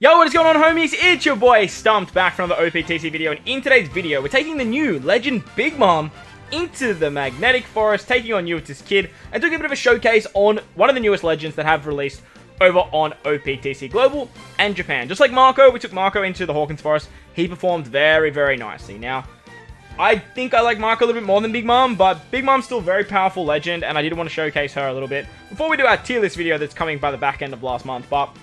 Yo, what is going on, homies? It's your boy Stumped back from the OPTC video, and in today's video, we're taking the new Legend Big Mom into the Magnetic Forest, taking on this kid, and doing a bit of a showcase on one of the newest legends that have released over on OPTC Global and Japan. Just like Marco, we took Marco into the Hawkins Forest. He performed very, very nicely. Now, I think I like Marco a little bit more than Big Mom, but Big Mom's still a very powerful legend, and I did want to showcase her a little bit before we do our tier list video that's coming by the back end of last month. But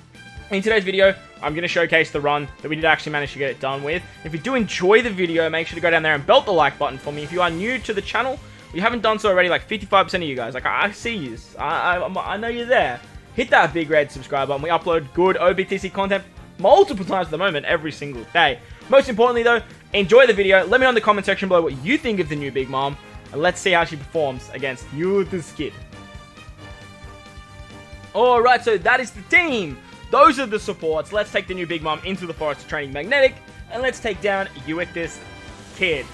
in today's video, I'm going to showcase the run that we did actually manage to get it done with. If you do enjoy the video, make sure to go down there and belt the like button for me. If you are new to the channel, you haven't done so already, like 55% of you guys, like I see you, I know you're there. Hit that big red subscribe button. We upload good OPTC content multiple times at the moment, every single day. Most importantly though, enjoy the video. Let me know in the comment section below what you think of the new Big Mom, and let's see how she performs against this kid. Alright, so that is the team. Those are the supports. Let's take the new Big Mom into the forest to training Magnetic, and let's take down this kid.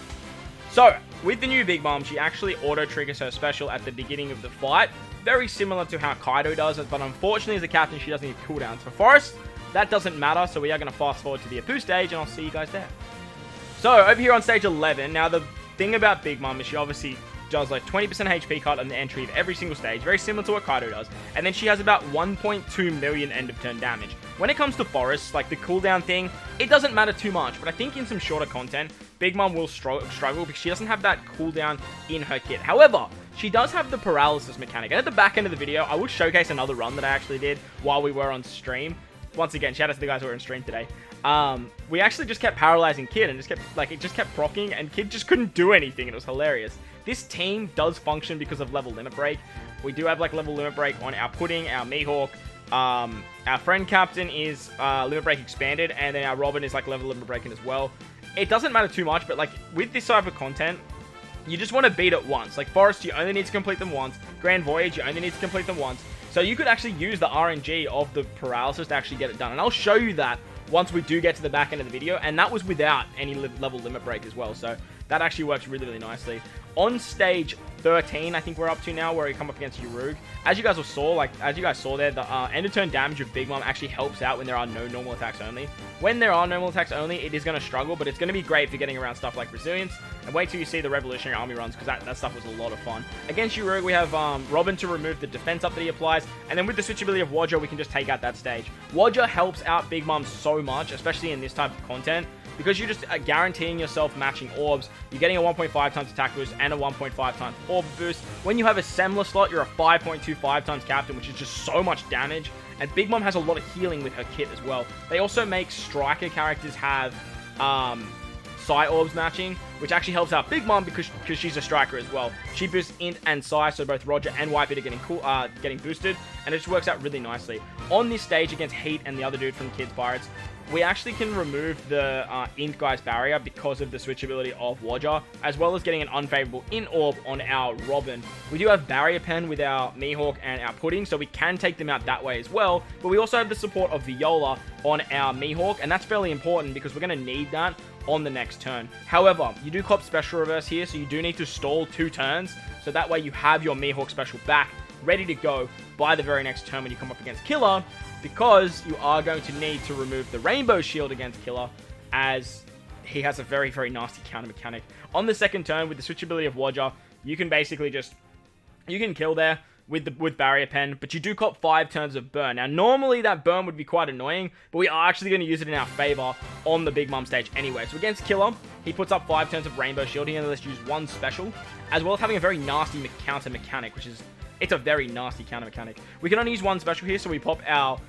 So, with the new Big Mom, she actually auto-triggers her special at the beginning of the fight. Very similar to how Kaido does it, but unfortunately as a captain, she doesn't need cooldowns. For Forest, that doesn't matter, so we are going to fast forward to the Apu stage, and I'll see you guys there. So, over here on stage 11, now the thing about Big Mom is she obviously does like 20% HP cut on the entry of every single stage, very similar to what Kaido does, and then she has about 1.2 million end of turn damage. When it comes to Forest, like the cooldown thing, it doesn't matter too much, but I think in some shorter content, Big Mom will struggle because she doesn't have that cooldown in her kit. However, she does have the paralysis mechanic, and at the back end of the video, I will showcase another run that I actually did while we were on stream. Once again, shout out to the guys who were on stream today. We actually just kept paralyzing Kid, and it just kept proccing, and Kid just couldn't do anything, and it was hilarious. This team does function because of level limit break. We do have like level limit break on our Pudding, our Mihawk. Our friend captain is limit break expanded, and then our Robin is like level limit breaking as well. It doesn't matter too much, but like with this type of content, you just want to beat it once. Like Forest, you only need to complete them once. Grand Voyage, you only need to complete them once. So you could actually use the RNG of the paralysis to actually get it done. And I'll show you that once we do get to the back end of the video. And that was without any level limit break as well. So that actually works really, really nicely. On stage 13, I think we're up to now, where we come up against Urug. As you guys saw there, the end of turn damage of Big Mom actually helps out when there are no normal attacks only. When there are normal attacks only, it is going to struggle, but it's going to be great for getting around stuff like Resilience. And wait till you see the Revolutionary Army runs, because that stuff was a lot of fun. Against Urug, we have Robin to remove the defense up that he applies, and then with the switchability of Wadger, we can just take out that stage. Wadger helps out Big Mom so much, especially in this type of content, because you're just guaranteeing yourself matching orbs. You're getting a 1.5 times attack boost and a 1.5 times orb boost. When you have a Semler slot, you're a 5.25 times captain, which is just so much damage. And Big Mom has a lot of healing with her kit as well. They also make striker characters have Psi orbs matching, which actually helps out Big Mom because she's a striker as well. She boosts Int and Psi, so both Roger and Whitebeard are getting boosted, and it just works out really nicely. On this stage against Heat and the other dude from Kids Pirates, we actually can remove the Int guy's barrier because of the switchability of Wadger, as well as getting an unfavorable Int orb on our Robin. We do have barrier pen with our Mihawk and our Pudding, so we can take them out that way as well, but we also have the support of Viola on our Mihawk, and that's fairly important because we're going to need that on the next turn. However, you do cop special reverse here, so you do need to stall 2 turns, so that way you have your Mihawk special back, ready to go by the very next turn when you come up against Killer, because you are going to need to remove the Rainbow Shield against Killer, as he has a very, very nasty counter mechanic. On the second turn, with the switchability of Wadger, you can basically just, you can kill there with Barrier Pen, but you do cop 5 turns of burn. Now, normally that burn would be quite annoying, but we are actually going to use it in our favor on the Big Mom stage anyway. So against Killer, he puts up 5 turns of Rainbow Shield. He only lets you use 1 special, as well as having a very nasty counter mechanic, which is, it's a very nasty counter mechanic. We can only use 1 special here, so we pop our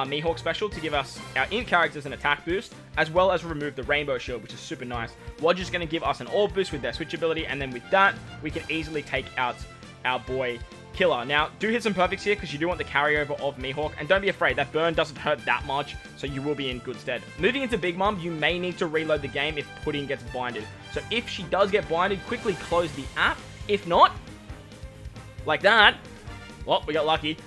Mihawk special to give us our Int characters an attack boost, as well as remove the Rainbow Shield, which is super nice. Wadger's going to give us an orb boost with their switchability, and then with that, we can easily take out our boy Killer. Now, do hit some perfects here, because you do want the carryover of Mihawk, and don't be afraid, that burn doesn't hurt that much, so you will be in good stead. Moving into Big Mom, you may need to reload the game if Pudding gets blinded. So if she does get blinded, quickly close the app. If not, like that, well, we got lucky.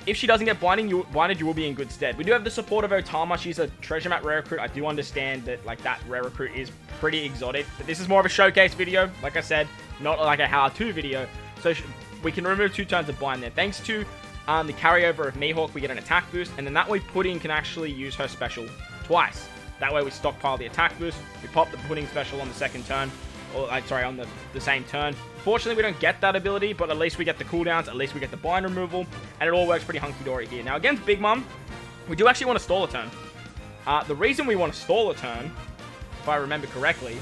If she doesn't get blinded, you will be in good stead. We do have the support of Otama. She's a treasure map rare recruit. I do understand that like that rare recruit is pretty exotic, but this is more of a showcase video, like I said, not like a how-to video. So we can remove 2 turns of blind there. Thanks to the carryover of Mihawk, we get an attack boost, and then that way Pudding can actually use her special twice. That way we stockpile the attack boost, we pop the Pudding special on the second turn, or sorry, on the same turn. Fortunately, we don't get that ability, but at least we get the cooldowns, at least we get the bind removal, and it all works pretty hunky-dory here. Now, against Big Mom, we do actually want to stall a turn. The reason we want to stall a turn, if I remember correctly,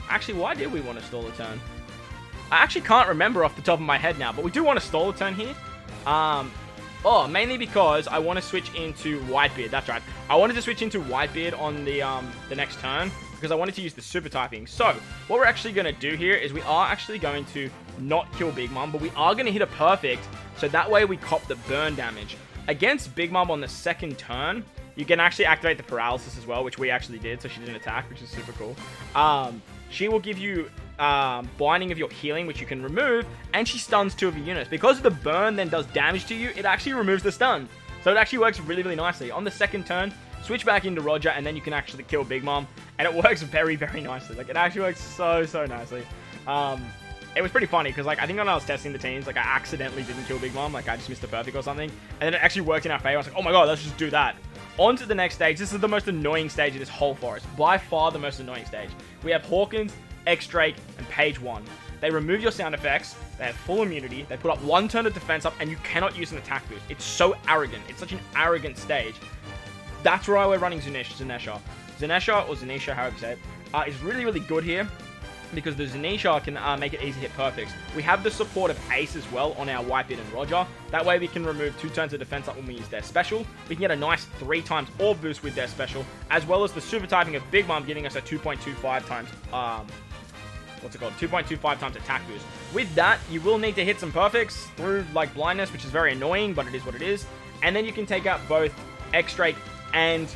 actually, why did we want to stall a turn? I actually can't remember off the top of my head now, but we do want to stall a turn here. Mainly because I want to switch into Whitebeard. That's right. I wanted to switch into Whitebeard on the next turn because I wanted to use the super typing. So, what we're actually going to do here is we are actually going to not kill Big Mom, but we are going to hit a perfect, so that way we cop the burn damage. Against Big Mom on the second turn, you can actually activate the paralysis as well, which we actually did, so she didn't attack, which is super cool. She will give you binding of your healing, which you can remove, and she stuns 2 of your units. Because the burn then does damage to you, it actually removes the stun. So it actually works really, really nicely. On the second turn, switch back into Roger, and then you can actually kill Big Mom, and it works very, very nicely. Like, it actually works so, so nicely. It was pretty funny, because, like, I think when I was testing the teams, like, I accidentally didn't kill Big Mom, like, I just missed a perfect or something, and then it actually worked in our favor. I was like, oh my god, let's just do that. On to the next stage. This is the most annoying stage of this whole forest. By far the most annoying stage. We have Hawkins, X-Drake, and Page 1. They remove your sound effects, they have full immunity, they put up 1 turn of defense up, and you cannot use an attack boost. It's so arrogant. It's such an arrogant stage. That's why we're running Zanesha. Zanesha, or Zanisha, however you say it, is really, really good here, because the Zanisha can make it easy to hit perfects. We have the support of Ace as well on our Whitebeard and Roger. That way we can remove 2 turns of defense up when we use their special. We can get a nice 3 times orb boost with their special, as well as the super typing of Big Mom giving us a 2.25 times, 2.25 times attack boost. With that, you will need to hit some perfects through, like, blindness, which is very annoying, but it is what it is. And then you can take out both X-Drake and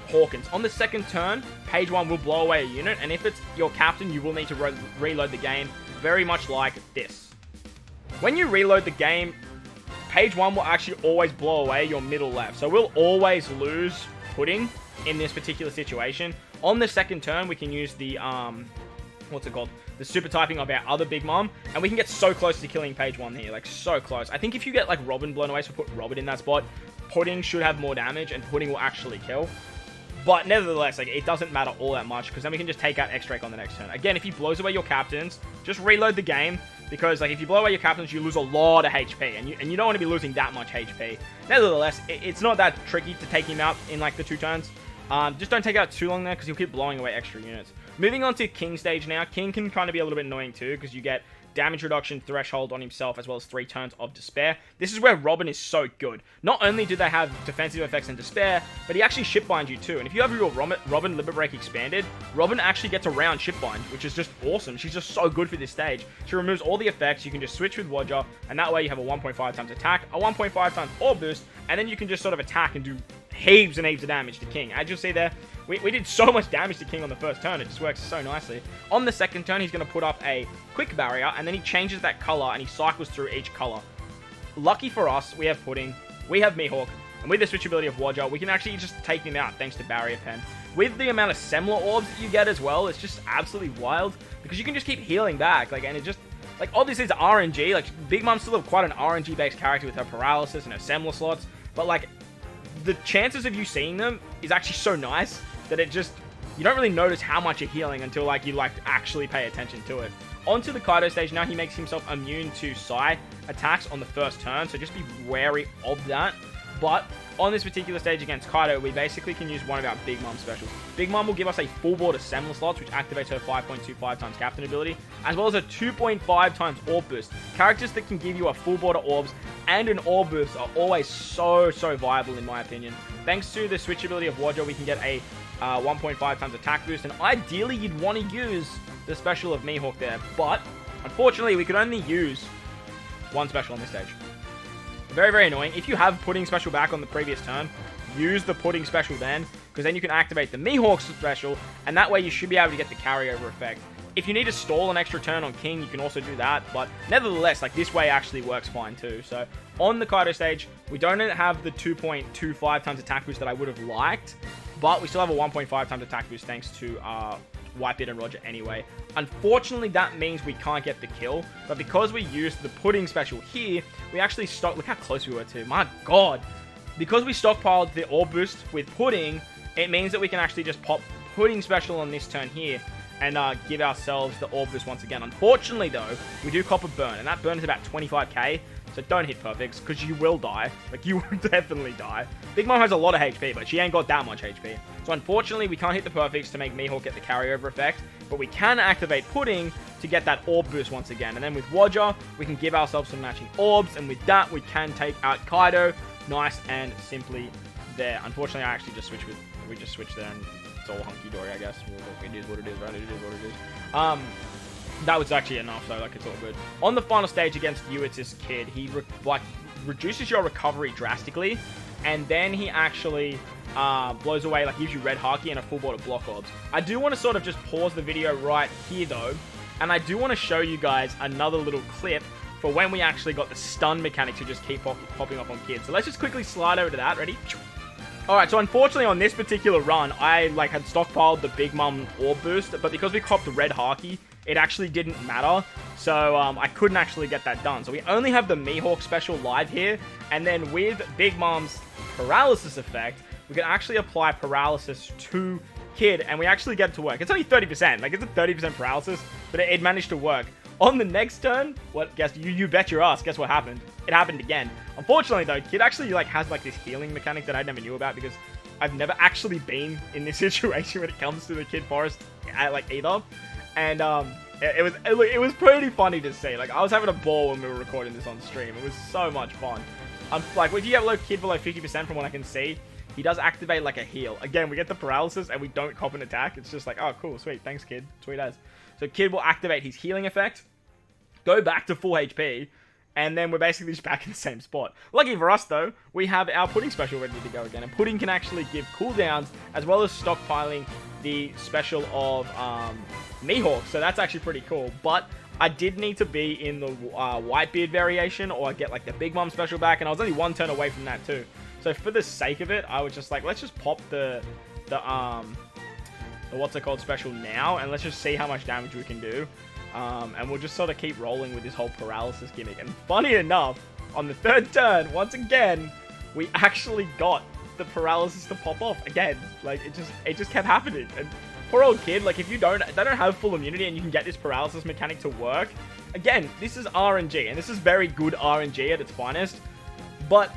Hawkins. On the second turn, Page 1 will blow away a unit, and if it's your captain, you will need to reload the game, very much like this. When you reload the game, Page 1 will actually always blow away your middle left, so we'll always lose Pudding in this particular situation. On the second turn, we can use the, the super typing of our other Big Mom, and we can get so close to killing Page 1 here, like, so close. I think if you get, like, Robin blown away, so put Robin in that spot, Pudding should have more damage, and Pudding will actually kill. But nevertheless, like, it doesn't matter all that much, because then we can just take out X-Drake on the next turn. Again, if he blows away your captains, just reload the game, because, like, if you blow away your captains, you lose a lot of HP, and you don't want to be losing that much HP. Nevertheless, it's not that tricky to take him out in, like, the 2 turns. Just don't take out too long there, because he'll keep blowing away extra units. Moving on to King stage now. King can kind of be a little bit annoying too, because you get damage reduction threshold on himself, as well as 3 turns of despair. This is where Robin is so good. Not only do they have defensive effects and despair, but he actually ship binds you too. And if you have your Robin Limit Break expanded, Robin actually gets around ship bind, which is just awesome. She's just so good for this stage. She removes all the effects. You can just switch with Roger, and that way you have a 1.5 times attack, a 1.5 times orb boost, and then you can just sort of attack and do heaps and heaps of damage to King. As you'll see there, we did so much damage to King on the first turn. It just works so nicely. On the second turn, he's going to put up a quick barrier, and then he changes that color, and he cycles through each color. Lucky for us, we have Pudding, we have Mihawk, and with the switchability of Roger, we can actually just take him out thanks to Barrier Pen. With the amount of Semler orbs that you get as well, it's just absolutely wild, because you can just keep healing back, like, and it just, like, obviously it's RNG, like, Big Mom's still quite an RNG-based character with her paralysis and her Semler slots, but, like, the chances of you seeing them is actually so nice that it just, you don't really notice how much you're healing until, like, you, like, actually pay attention to it. Onto the Kaido stage now, he makes himself immune to Psy attacks on the first turn, so just be wary of that. But on this particular stage against Kaido, we basically can use one of our Big Mom specials. Big Mom will give us a full board of Semler slots, which activates her 5.25 times captain ability, as well as a 2.5 times orb boost. Characters that can give you a full board of orbs and an orb boost are always so viable in my opinion. Thanks to the switchability of Roger, we can get a 1.5 times attack boost, and ideally you'd want to use the special of Mihawk there, but unfortunately we could only use one special on this stage. Very annoying. If you have Pudding special back on the previous turn, use the Pudding special then, because then you can activate the Mihawk special, and that way you should be able to get the carryover effect. If you need to stall an extra turn on King, you can also do that, but nevertheless, like, this way actually works fine too. So on the Kaido stage, we don't have the 2.25 times attack boost that I would have liked, but we still have a 1.5 times attack boost thanks to Whitebeard and Roger anyway. Unfortunately, that means we can't get the kill, but because we used the Pudding special here, we actually look how close we were to, my god. Because we stockpiled the Orb Boost with Pudding, it means that we can actually just pop Pudding special on this turn here, and give ourselves the Orb Boost once again. Unfortunately, though, we do cop a burn, and that burn is about 25k, so don't hit perfects, because you will die. Like, you will definitely die. Big Mom has a lot of HP, but she ain't got that much HP. So, unfortunately, we can't hit the perfects to make Mihawk get the carryover effect, but we can activate Pudding to get that Orb Boost once again. And then with Roger, we can give ourselves some matching orbs, and with that, we can take out Kaido, nice and simply there. Unfortunately, I actually just switched with, we just switched there, and it's all hunky-dory, I guess. It is what it is, right? It is what it is. That was actually enough, so, like, it's all good. On the final stage against you, it's this kid. He, reduces your recovery drastically, and then he actually blows away, like, gives you red Haki and a full board of block orbs. I do want to sort of just pause the video right here, though, and I do want to show you guys another little clip for when we actually got the stun mechanic to just keep popping up on kids. So let's just quickly slide over to that. Ready? Alright, so unfortunately on this particular run, I like had stockpiled the Big Mom Orb Boost, but because we copped the red Haki, it actually didn't matter. So I couldn't actually get that done. So we only have the Mihawk special live here, and then with Big Mom's paralysis effect, we can actually apply paralysis to Kid, and we actually get it to work. It's only 30%, like it's a 30% paralysis, but it managed to work. On the next turn, what? Guess you bet your ass. Guess what happened? It happened again. Unfortunately, though, Kid actually like has like this healing mechanic that I never knew about because I've never actually been in this situation when it comes to the Kid Forest, like either. And it was pretty funny to see. Like I was having a ball when we were recording this on stream. It was so much fun. Like if you get Kid below 50% from what I can see, he does activate like a heal. Again, we get the paralysis and we don't cop an attack. It's just like, oh cool, sweet, thanks Kid, sweet as. So Kid will activate his healing effect, go back to full HP, and then we're basically just back in the same spot. Lucky for us though, we have our Pudding special ready to go again. And Pudding can actually give cooldowns as well as stockpiling the special of Mihawk. So that's actually pretty cool. But I did need to be in the Whitebeard variation or get like the Big Mom special back. And I was only one turn away from that too. So for the sake of it, I was just like, let's just pop the what's it called special now, and let's just see how much damage we can do, and we'll just sort of keep rolling with this whole paralysis gimmick. And funny enough, on the third turn, once again, we actually got the paralysis to pop off again. Like it just kept happening. And poor old Kid, like if they don't have full immunity and you can get this paralysis mechanic to work, again, this is RNG, and this is very good RNG at its finest, but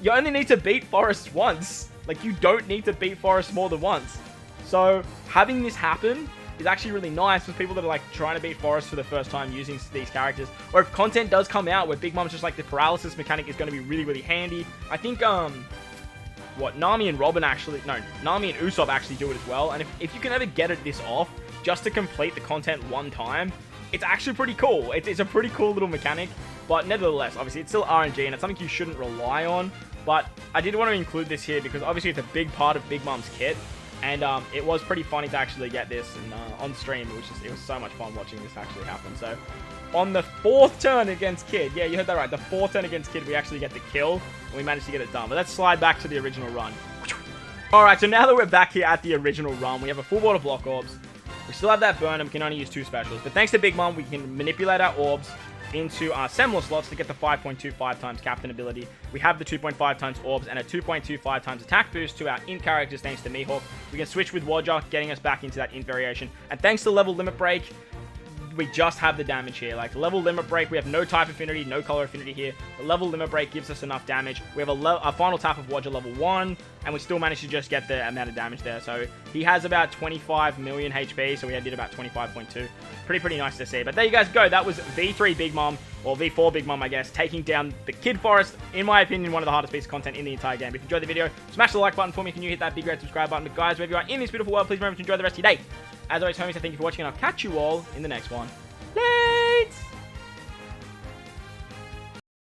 you only need to beat Forest once. Like you don't need to beat Forest more than once. So having this happen is actually really nice for people that are like trying to beat Forest for the first time using these characters. Or if content does come out where Big Mom's just like the paralysis mechanic is going to be really, really handy. I think, Nami and Robin actually, no, Nami and Usopp actually do it as well. And if you can ever get this off just to complete the content one time, it's actually pretty cool. It's a pretty cool little mechanic. But nevertheless, obviously it's still RNG and it's something you shouldn't rely on. But I did want to include this here because obviously it's a big part of Big Mom's kit. And it was pretty funny to actually get this on stream. It was so much fun watching this actually happen. So on the fourth turn against Kid, yeah, you heard that right. The fourth turn against Kid, we actually get the kill and we managed to get it done. But let's slide back to the original run. Alright, so now that we're back here at the original run, we have a full board of block orbs. We still have that burn and we can only use 2 specials. But thanks to Big Mom, we can manipulate our orbs into our Semler slots to get the 5.25 times Captain ability. We have the 2.5 times orbs and a 2.25 times attack boost to our int characters thanks to Mihawk. We can switch with Roger, getting us back into that int variation. And thanks to level limit break, we just have the damage here. Like level limit break, we have no type affinity, no color affinity here. The level limit break gives us enough damage. We have a final tap of Roger level 1, and we still managed to just get the amount of damage there. So he has about 25 million HP, so we did about 25.2. Pretty nice to see. But there you guys go. That was V3 Big Mom, or V4 Big Mom, I guess, taking down the Kid Forest. In my opinion, one of the hardest pieces of content in the entire game. If you enjoyed the video, smash the like button for me. Can you hit that big red subscribe button? But guys, wherever you are in this beautiful world, please remember to enjoy the rest of your day. As always, homies, I thank you for watching, and I'll catch you all in the next one. Late!